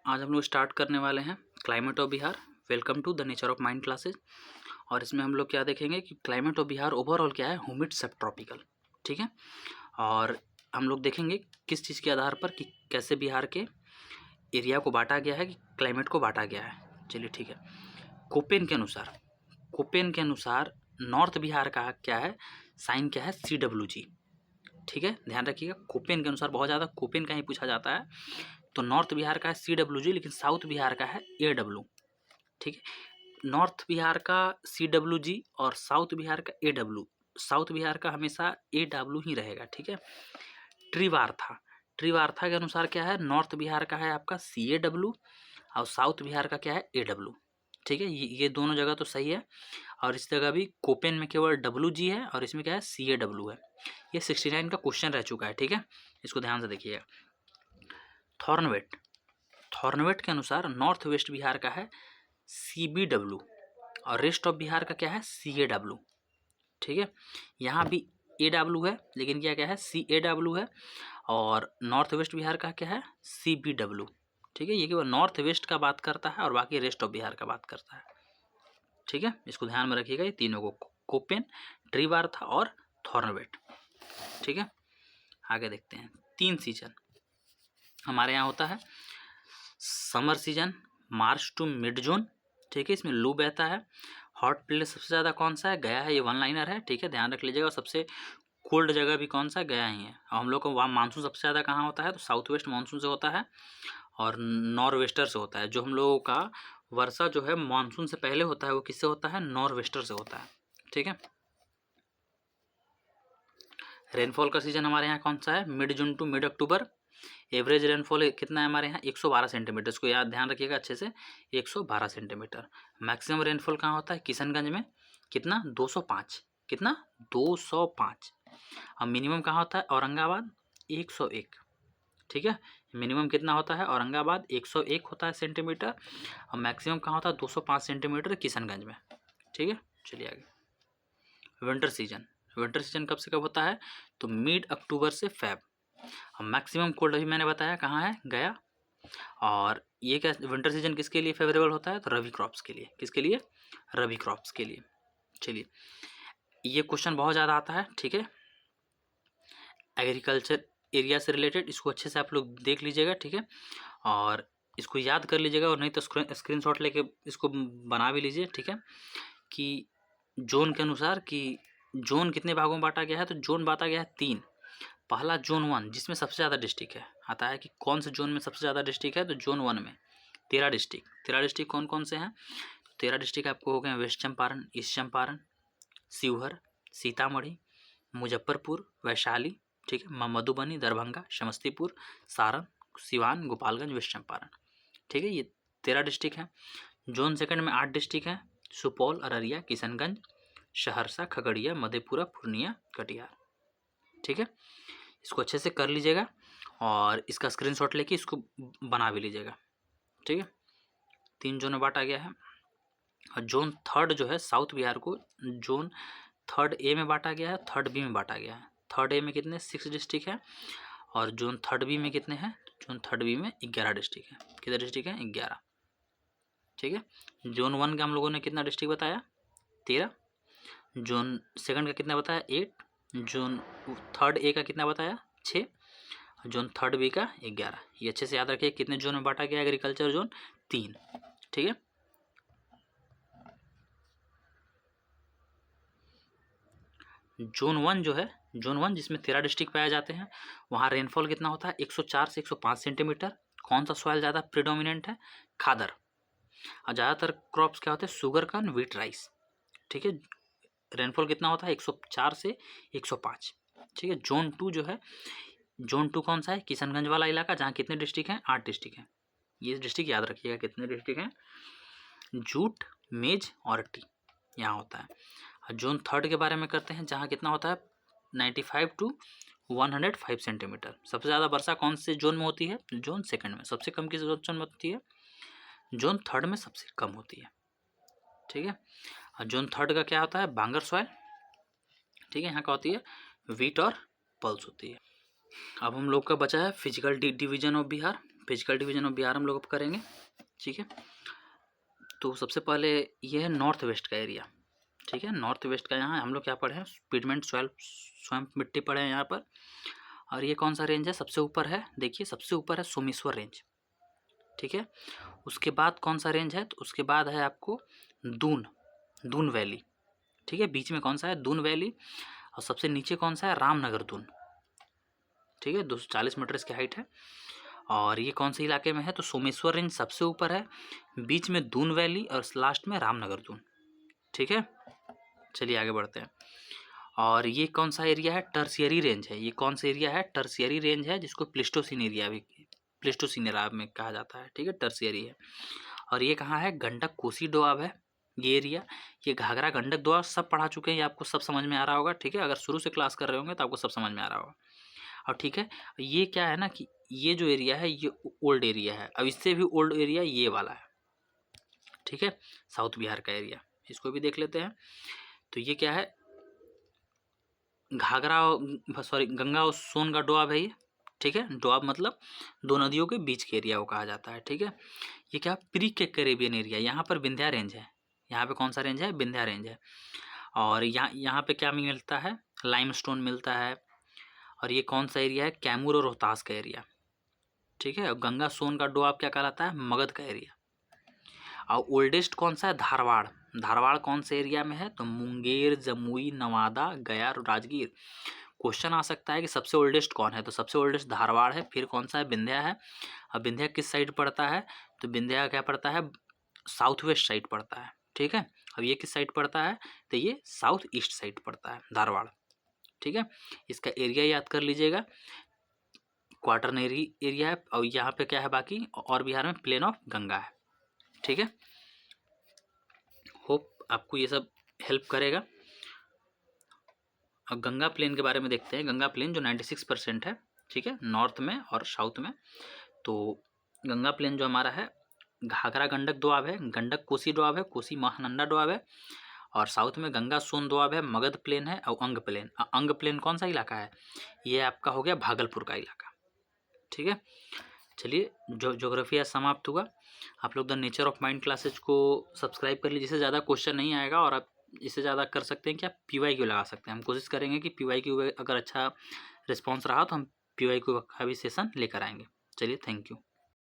आज हम लोग स्टार्ट करने वाले हैं climate of Bihar. Welcome to the nature of mind classes. और इसमें हम लोग क्या देखेंगे कि क्लाइमेट ऑफ बिहार ओवरऑल क्या है, ह्यूमिड सब ट्रॉपिकल। ठीक है, और हम लोग देखेंगे किस चीज़ के आधार पर कि कैसे बिहार के एरिया को बांटा गया है, कि क्लाइमेट को बांटा गया है। चलिए ठीक है, कोपेन के अनुसार नॉर्थ बिहार का क्या है, साइन क्या है, CWG। ठीक है, ध्यान रखिएगा, कोपेन के अनुसार बहुत ज़्यादा कोपेन का ही पूछा जाता है। तो नॉर्थ बिहार का है CWG, लेकिन साउथ बिहार का है AW। ठीक है, नॉर्थ बिहार का CWG और साउथ बिहार का AW। साउथ बिहार का हमेशा AW ही रहेगा। ठीक है, ट्रिवार्था के अनुसार क्या है, नॉर्थ बिहार का है आपका CAW और साउथ बिहार का क्या है AW। ठीक है, ये दोनों जगह तो सही है। और इस जगह भी कोपेन में केवल WG है और इसमें क्या है CAW है। ये 69 का क्वेश्चन रह चुका है। ठीक है, इसको ध्यान से देखिएगा। थॉर्नवेट के अनुसार नॉर्थ वेस्ट बिहार का है CBW और रेस्ट ऑफ बिहार का क्या है CAW। ठीक है, यहाँ भी AW है, लेकिन क्या है CAW है। और नॉर्थ वेस्ट बिहार का क्या है CBW। ठीक है, ये केवल नॉर्थ वेस्ट का बात करता है और बाकी रेस्ट ऑफ बिहार का बात करता है। ठीक है, इसको ध्यान में रखिएगा, ये तीनों को, कोपेन, ट्रिवार्था और थॉर्नवेट। ठीक है, आगे देखते हैं। 3 सीजन हमारे यहाँ होता है। Summer season March to mid June. ठीक है, इसमें लू बहता है। हॉट प्लेस सबसे ज़्यादा कौन सा है, गया है, ये 1 लाइनर है। ठीक है, ध्यान रख लीजिएगा। सबसे कोल्ड जगह भी कौन सा है, गया ही है। और हम लोग को वहाँ मानसून सबसे ज़्यादा कहाँ होता है, तो साउथ वेस्ट मानसून से होता है और नॉर्थ वेस्टर से होता है। जो हम लोगों का वर्षा जो है मानसून से पहले होता है, वो किससे होता है, नॉर्थ वेस्टर से होता है। ठीक है, रेनफॉल का सीजन हमारे यहाँ कौन सा है, mid June to mid October. Average rainfall कितना है हमारे यहाँ, 112 सेंटीमीटर। इसको याद ध्यान रखिएगा अच्छे से, 112 सेंटीमीटर। मैक्सिमम रेनफॉल कहाँ होता है, किशनगंज में। कितना, 205। कितना, 205। और मिनिमम कहाँ होता है, औरंगाबाद, 101। ठीक है, मिनिमम कितना होता है, औरंगाबाद 101 होता है सेंटीमीटर। और मैक्सिमम कहाँ होता है, 205 सेंटीमीटर किशनगंज में। ठीक है, चलिए आगे। विंटर सीजन कब से कब होता है, तो मिड अक्टूबर से फेब। अब मैक्सिमम कोल्ड अभी मैंने बताया कहाँ है, गया। और ये क्या, विंटर सीजन किसके लिए फेवरेबल होता है, तो रबी क्रॉप्स के लिए। किसके लिए, रबी क्रॉप्स के लिए। चलिए, ये क्वेश्चन बहुत ज़्यादा आता है। ठीक है, एग्रीकल्चर एरिया से रिलेटेड, इसको अच्छे से आप लोग देख लीजिएगा। ठीक है, और इसको याद कर लीजिएगा, और नहीं तो स्क्रीनशॉट लेके इसको बना भी लीजिए। ठीक है, कि जोन के अनुसार कि जोन कितने भागों में बांटा गया है, तो जोन बांटा गया है 3। पहला जोन 1, जिसमें सबसे ज़्यादा डिस्ट्रिक्ट है। आता है कि कौन से जोन में सबसे ज़्यादा डिस्ट्रिक्ट है, तो जोन 1 में 13 डिस्ट्रिक्ट। 13 डिस्ट्रिक्ट कौन कौन से हैं, तो 13 डिस्ट्रिक्ट आपको हो गए वेस्ट चंपारण, ईस्ट चंपारण, शिवहर, सीतामढ़ी, मुजफ्फरपुर, वैशाली। ठीक है, मधुबनी, दरभंगा, समस्तीपुर, सारण, सिवान, गोपालगंज, वेस्ट चंपारण। ठीक है, ये 13 डिस्ट्रिक्ट हैं। जोन सेकंड में 8 डिस्ट्रिक्ट हैं, सुपौल, अररिया, किशनगंज, सहरसा, खगड़िया, मधेपुरा, पूर्णिया, कटिहार। ठीक है, इसको अच्छे से कर लीजिएगा और इसका स्क्रीनशॉट लेके इसको बना भी लीजिएगा। ठीक है, 3 जोन में बांटा गया है। और जोन थर्ड जो है साउथ बिहार को जोन थर्ड A में बांटा गया है, थर्ड B में बांटा गया है। थर्ड A में कितने 6 डिस्ट्रिक्ट हैं, और जोन थर्ड B में कितने हैं, जोन थर्ड B में 11 डिस्ट्रिक्ट हैं। कितने डिस्ट्रिक्ट हैं, 11। ठीक है, जोन 1 का हम लोगों ने कितना डिस्ट्रिक्ट बताया, 13। जोन सेकंड का कितना बताया, 8। जोन थर्ड A का कितना बताया, 6। जोन थर्ड B का 11। ये अच्छे से याद रखिए, कितने जोन में बांटा गया एग्रीकल्चर जोन, 3। ठीक है, जोन 1 जो है, जोन 1 जिसमें 13 डिस्ट्रिक्ट पाए जाते हैं, वहाँ रेनफॉल कितना होता है, 104 से 105 सेंटीमीटर। कौन सा सॉइल ज़्यादा प्रिडोमिनेंट है, खादर। और ज़्यादातर क्रॉप्स क्या होते हैं, शुगर कन, व्हीट, राइस। ठीक है, रेनफॉल कितना होता है, 104 से 105। ठीक है, जोन 2 जो है, जोन 2 कौन सा है, किशनगंज वाला इलाका, जहाँ कितने डिस्ट्रिक्ट हैं, 8 डिस्ट्रिक्ट हैं। ये डिस्ट्रिक्ट याद रखिएगा, कितने डिस्ट्रिक्ट हैं, जूट, मेज और टी यहाँ होता है। जोन थर्ड के बारे में करते हैं, जहाँ कितना होता है, 95 टू 105 सेंटीमीटर। सबसे ज़्यादा वर्षा कौन से जोन में होती है, जोन सेकंड में। सबसे कम किस जोन में होती है, जोन थर्ड में सबसे कम होती है। ठीक है, और जोन थर्ड का क्या होता है, बांगर सॉइल। ठीक है, यहाँ का होती है व्हीट और पल्स होती है। अब हम लोग का बचा है physical division of Bihar. Physical division of Bihar हम लोग अब करेंगे, ठीक है। तो सबसे पहले ये है नॉर्थ वेस्ट का एरिया, ठीक है। नॉर्थ वेस्ट का यहाँ हम लोग क्या पढ़े हैं, पिडमेंट स्वयं मिट्टी पढ़े हैं यहाँ पर। और ये कौन सा रेंज है, सबसे ऊपर है, देखिए सबसे ऊपर है सोमेश्वर रेंज, ठीक है। उसके बाद कौन सा रेंज है, तो उसके बाद है आपको दून वैली, ठीक है। बीच में कौन सा है, दून वैली। और सबसे नीचे कौन सा है, रामनगर दून, ठीक है। 240 मीटर इसकी हाइट है। और ये कौन से इलाके में है, तो सोमेश्वर रेंज सबसे ऊपर है, बीच में दून वैली और लास्ट में रामनगर दून, ठीक है। चलिए आगे बढ़ते हैं। और ये कौन सा एरिया है, टर्शियरी रेंज है। ये कौन सा एरिया है, टर्शियरी रेंज है, जिसको प्लेस्टोसीन एरिया भी, प्लेस्टोसीन एरा में कहा जाता है, ठीक है, टर्शियरी है। और ये कहाँ है, गंडक कोसी दोआब है ये एरिया। ये घाघरा गंडक दोआब सब पढ़ा चुके हैं, ये आपको सब समझ में आ रहा होगा, ठीक है। अगर शुरू से क्लास कर रहे होंगे तो आपको सब समझ में आ रहा होगा। और ठीक है, ये क्या है ना कि ये जो एरिया है ये ओल्ड एरिया है, अब इससे भी ओल्ड एरिया ये वाला है, ठीक है, साउथ बिहार का एरिया, इसको भी देख लेते हैं। तो ये क्या है, घाघरा सॉरी गंगा और सोन का डोआब है ये, ठीक है। डोआब मतलब दो नदियों के बीच के एरिया को कहा जाता है, ठीक है। ये क्या, प्री के कैरेबियन एरिया, यहाँ पर विंध्या रेंज है, यहाँ पे कौन सा रेंज है, विंध्या रेंज है। और यहाँ पे क्या मिलता है, लाइमस्टोन मिलता है। और ये कौन सा एरिया है, कैमूर और रोहतास का एरिया, ठीक है। और गंगा सोन का डोआब क्या कहलाता है, मगध का एरिया। और ओल्डेस्ट कौन सा है, धारवाड़। धारवाड़ कौन से एरिया में है, तो मुंगेर, जमुई, नवादा, गया और राजगीर। क्वेश्चन आ सकता है कि सबसे ओल्डेस्ट कौन है, तो सबसे ओल्डेस्ट धारवाड़ है, फिर कौन सा है, विंध्या है। अब विंध्या किस साइड पड़ता है, तो विंध्या क्या पड़ता है, साउथ वेस्ट साइड पड़ता है, ठीक है। अब ये किस साइड पड़ता है, तो ये साउथ ईस्ट साइड पड़ता है धारवाड़, ठीक है। इसका एरिया याद कर लीजिएगा, क्वार्टरनरी एरिया है। और यहाँ पे क्या है बाकी, और बिहार में प्लेन ऑफ गंगा है, ठीक है। होप आपको ये सब हेल्प करेगा। अब गंगा प्लेन के बारे में देखते हैं। गंगा प्लेन जो 96% है, ठीक है, नॉर्थ में और साउथ में। तो गंगा प्लेन जो हमारा है, घाघरा गंडक दोआब है, गंडक कोसी दोआब है, कोसी महानंदा दोआब है। और साउथ में गंगा सोन दोआब है, मगध प्लेन है और अंग प्लेन। अंग प्लेन कौन सा इलाका है, ये आपका हो गया भागलपुर का इलाका, ठीक है। चलिए ज्योग्राफी आज समाप्त हुआ। आप लोग the nature of mind classes को सब्सक्राइब कर लीजिए, जिससे ज़्यादा क्वेश्चन नहीं आएगा। और आप इससे ज़्यादा कर सकते हैं कि आप PYQ लगा सकते हैं। हम कोशिश करेंगे कि PYQ अगर अच्छा रिस्पॉन्स रहा तो हम PYQ का भी सेशन लेकर आएंगे। चलिए, थैंक यू।